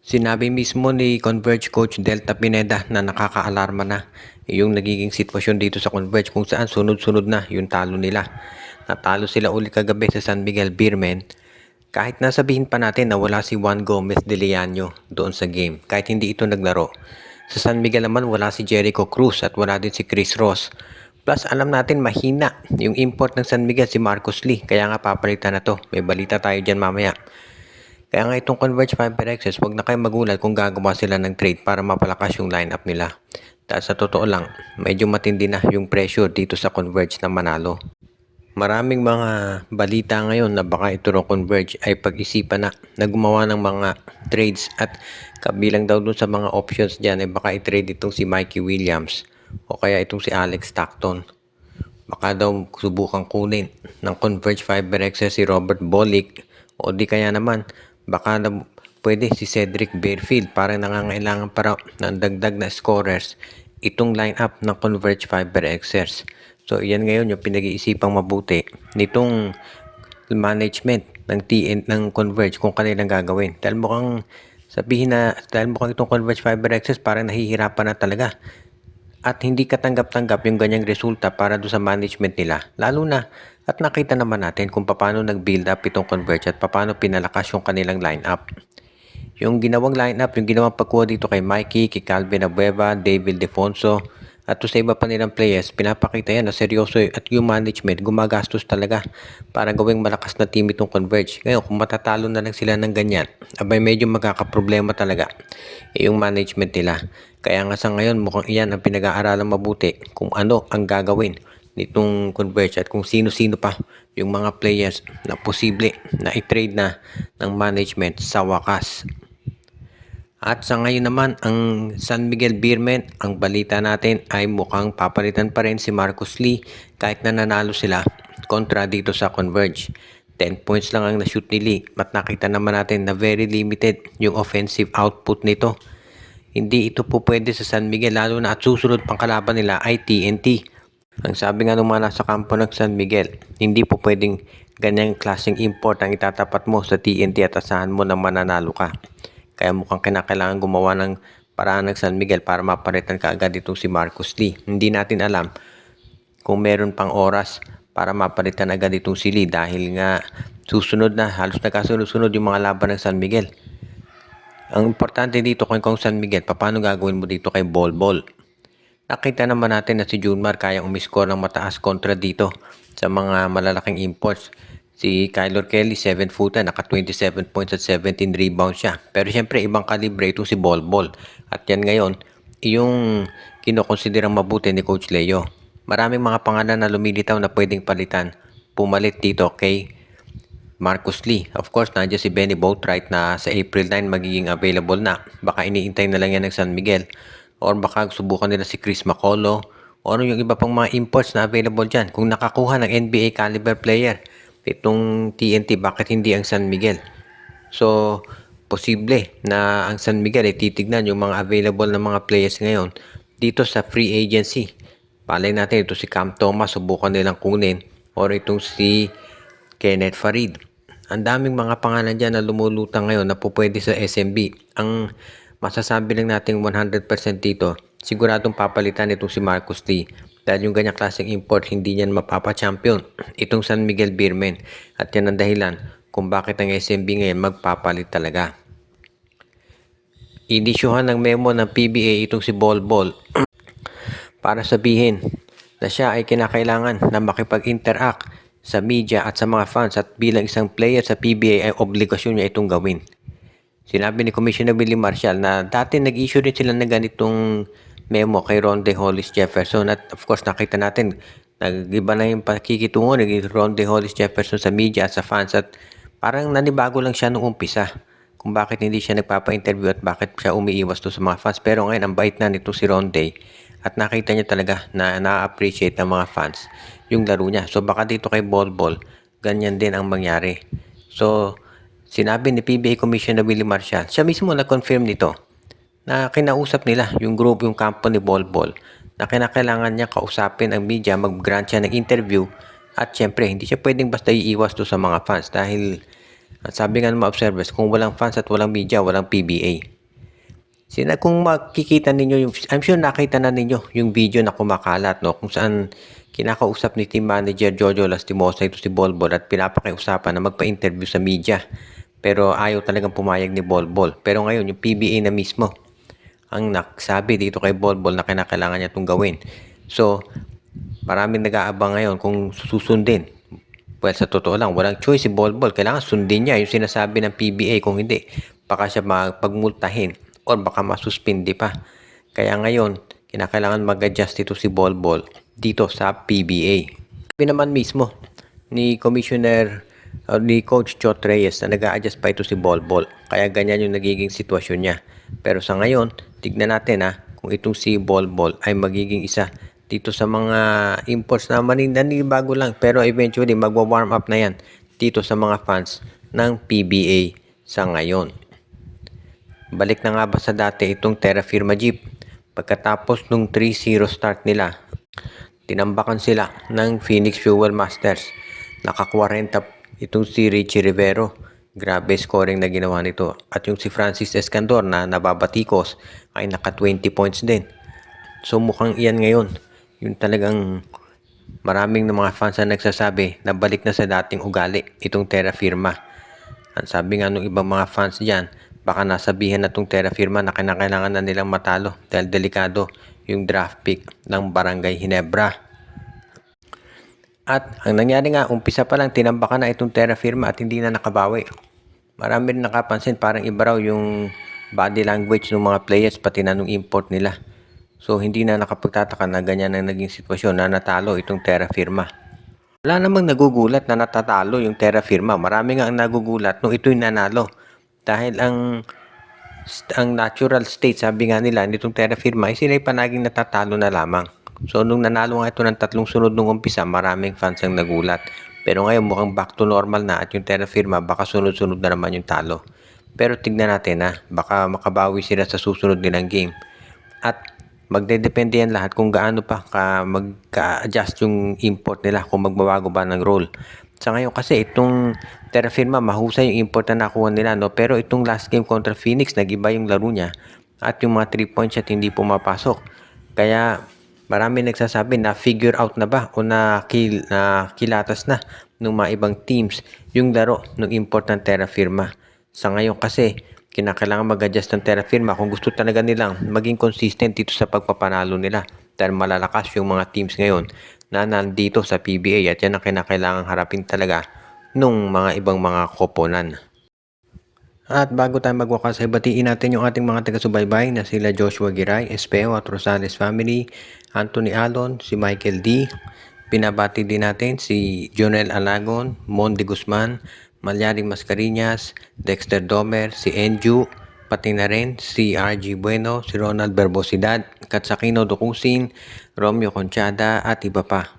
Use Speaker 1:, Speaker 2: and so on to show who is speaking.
Speaker 1: Sinabi mismo ni Converge coach Delta Pineda na nakakaalarma na yung nagiging sitwasyon dito sa Converge kung saan sunod-sunod na yung talo nila. Natalo sila uli kagabi sa San Miguel Beermen kahit nasabihin pa natin na wala si Juan Gomez de Leaño doon sa game kahit hindi ito naglaro. Sa San Miguel naman wala si Jericho Cruz at wala din si Chris Ross. Plus alam natin mahina yung import ng San Miguel si Marcus Lee kaya nga papalitan na to. May balita tayo dyan mamaya. Kaya nga itong Converge HyperXS, huwag na kayo magulat kung gagawa sila ng trade para mapalakas yung lineup nila. Dahil sa totoo lang, medyo matindi na yung pressure dito sa Converge na manalo. Maraming mga balita ngayon na baka ito ng Converge ay pag-isipan na gumawa ng mga trades at kabilang daw dun sa mga options dyan ay baka i-trade itong si Mikey Williams o kaya itong si Alex Stockton. Baka daw subukang kunin ng Converge HyperXS si Robert Bolick o di kaya naman baka na pwede si Cedric Barefield, parang nangangailangan para ng dagdag na scorers itong lineup ng Converge HyperXS. So yan ngayon yung pinag-iisipang mabuti nitong management ng TN ng Converge kung kanilang gagawin. Dahil mukhang itong Converge HyperXS parang nahihirapan na talaga. At hindi katanggap-tanggap yung ganyang resulta para do sa management nila. Lalo na at nakita naman natin kung paano nag-build up itong Converge at paano pinalakas yung kanilang lineup. Yung ginawang lineup, yung ginawang pagkuha dito kay Mikey, kay Calvin Abueva, David Defonso, at to sa iba pa nilang players, pinapakita yan na seryoso at yung management gumagastos talaga para gawing malakas na team itong Converge. Ngayon, kung matatalo na lang sila ng ganyan, abay medyo magkakaproblema talaga yung management nila. Kaya nga sa ngayon, mukhang iyan ang pinag-aaralan mabuti kung ano ang gagawin nitong Converge at kung sino-sino pa yung mga players na posible na i-trade na ng management sa wakas. At sa ngayon naman, ang San Miguel Beermen, ang balita natin ay mukhang papalitan pa rin si Marcus Lee kahit na nanalo sila kontra dito sa Converge. 10 points lang ang na-shoot ni Lee at nakita naman natin na very limited yung offensive output nito. Hindi ito po pwede sa San Miguel lalo na at susunod pang kalaban nila ay TNT. Ang sabi nga ng mga nasa kampo ng San Miguel, hindi po pwedeng ganyang klaseng import ang itatapat mo sa TNT at asahan mo na mananalo ka. Kaya mukhang kinakailangan gumawa ng paraan ng San Miguel para mapalitan ka agad itong si Marcus Lee. Hindi natin alam kung meron pang oras para mapalitan agad itong si Lee dahil nga susunod na, halos nagkasunod-sunod yung mga laban ng San Miguel. Ang importante dito kung San Miguel, paano gagawin mo dito kay Bol Bol? Nakita naman natin na si Junmar kayang umiscore ng mataas kontra dito sa mga malalaking imports. Si Kyler Kelly, 7-footer, naka 27 points at 17 rebounds siya. Pero syempre, ibang kalibre itong si Bol Bol. At yan ngayon, yung kinokonsiderang mabuti ni Coach Leo. Maraming mga pangalan na lumilitaw na pwedeng palitan. Pumalit dito kay Marcus Lee. Of course, nandiyan si Benny Boatwright na sa April 9 magiging available na. Baka iniintay na lang yan ng San Miguel. Or baka subukan nila si Chris Macolo. O yung iba pang mga imports na available dyan. Kung nakakuha ng NBA caliber player itong TNT, bakit hindi ang San Miguel? So, posible na ang San Miguel ay titignan yung mga available na mga players ngayon dito sa free agency. Palay natin ito si Cam Thomas, subukan nilang kunin, or itong si Kenneth Farid. Ang daming mga pangalan dyan na lumulutang ngayon na pupwede sa SMB. Ang masasabi lang natin 100% dito, siguradong papalitan itong si Marcus Lee. Dahil yung ganyang klaseng import, hindi niyan mapapa-champion itong San Miguel Beermen. At yan ang dahilan kung bakit ang SMB ngayon magpapalit talaga. Inisyuhan ng memo ng PBA itong si Bol Bol para sabihin na siya ay kinakailangan na makipag-interact sa media at sa mga fans at bilang isang player sa PBA ay obligasyon niya itong gawin. Sinabi ni Commissioner Willie Marshall na dati nag-issue rin sila ng ganitong memo kay Ronde Hollis Jefferson at of course nakita natin nag-iba na yung pakikitungo ni Ronde Hollis Jefferson sa media at sa fans at parang nanibago lang siya nung umpisa kung bakit hindi siya nagpapa-interview at bakit siya umiiwas to sa mga fans. Pero ngayon ang bait na nito si Ronde at nakita niya talaga na na-appreciate ng mga fans yung laro niya. So baka dito kay Bol Bol ganyan din ang mangyari. So sinabi ni PBA Commissioner Willie Marshall, siya mismo na-confirm nito na kinausap nila yung group, yung kampo ni Bol Bol na kinakailangan niya kausapin ang media, mag-grant siya ng interview at syempre hindi siya pwedeng basta iiwas to sa mga fans dahil sabi nga ng mga observers, kung walang fans at walang media, walang PBA. Kung makikita ninyo yung, I'm sure nakita na ninyo yung video na kumakalat, no? Kung saan kinakausap ni Team Manager Jojo Lastimosa ito si Bolbol at pinapakiusapan na magpa-interview sa media. Pero ayaw talagang pumayag ni Bolbol. Pero ngayon, yung PBA na mismo ang nagsabi dito kay Bolbol na kinakailangan niya itong gawin. So, maraming nag-aabang ngayon kung susundin. Well, sa totoo lang, walang choice si Bolbol. Kailangan sundin niya yung sinasabi ng PBA. Kung hindi, baka siya pagmultahin or baka masuspindi pa. Kaya ngayon, kinakailangan mag-adjust ito si Bolbol dito sa PBA. Sabi naman mismo ni Commissioner ni Coach Chot Reyes na nag-a-adjust pa ito si Bolbol. Kaya ganyan yung nagiging sitwasyon niya. Pero sa ngayon, tignan natin kung itong si Bolbol ay magiging isa dito sa mga imports na bago lang. Pero eventually, magwa-warm up na yan dito sa mga fans ng PBA sa ngayon. Balik na nga ba sa dati itong Terra Firma Jeep? Pagkatapos nung 3-0 start nila, tinambakan sila ng Phoenix Fuel Masters. Naka-40 itong si Richie Rivero. Grabe scoring na ginawa nito. At yung si Francis Escandor na nababatikos ay naka-20 points din. So mukhang iyan ngayon. Yung talagang maraming ng mga fans na nagsasabi na balik na sa dating ugali itong Terra Firma. Ang sabi nga ng ibang mga fans dyan, baka nasabihan na itong Terra Firma na kinakailangan na nilang matalo dahil delikado yung draft pick ng Barangay Ginebra. At ang nangyari nga, umpisa pa lang tinambakan na itong Terra Firma at hindi na nakabawi. Marami rin nakapansin parang iba raw yung body language ng mga players pati na nung import nila. So hindi na nakapagtataka na ganyan ang naging sitwasyon na natalo itong Terra Firma. Wala namang nagugulat na natatalo yung Terra Firma. Marami nga ang nagugulat nung ito'y nanalo. Dahil ang natural state, sabi nga nila, nitong Terra Firma ay sila'y panaging natatalo na lamang. So nung nanalo nga ito ng 3 sunod nung umpisa, maraming fans ang nagulat. Pero ngayon mukhang back to normal na at yung Terra Firma baka sunod-sunod na naman yung talo. Pero tignan natin baka makabawi sila sa susunod din ng game. At magdedepende yan lahat kung gaano pa magka-adjust yung import nila, kung magbabago ba ng role. Sa ngayon kasi itong Terra Firma mahusay yung import na nakuha nila, no? Pero itong last game kontra Phoenix, nag-iba yung laro niya at yung mga 3 point shot hindi pumapasok. Kaya marami nagsasabi na figure out na ba o na kilatas na ng mga ibang teams yung laro ng import ng Terra Firma. Sa ngayon kasi kinakailangan mag-adjust ng Terra Firma kung gusto talaga nilang maging consistent dito sa pagpapanalo nila dahil malalakas yung mga teams ngayon na nandito sa PBA at yan ang kinakailangan harapin talaga nung mga ibang mga koponan. At bago tayo magwakas ay batiin natin yung ating mga taga-subaybay na sila Joshua Giray, Espeo at Rosales family, Anthony Alon, si Michael D. Pinabati din natin si Jonel Alagon, Monde Guzman, Malyaring Mascarinas, Dexter Domer, si Enju, pati na rin si RG Bueno, si Ronald Berbosidad, Katsakino Dukusin, Romeo Conchada at iba pa.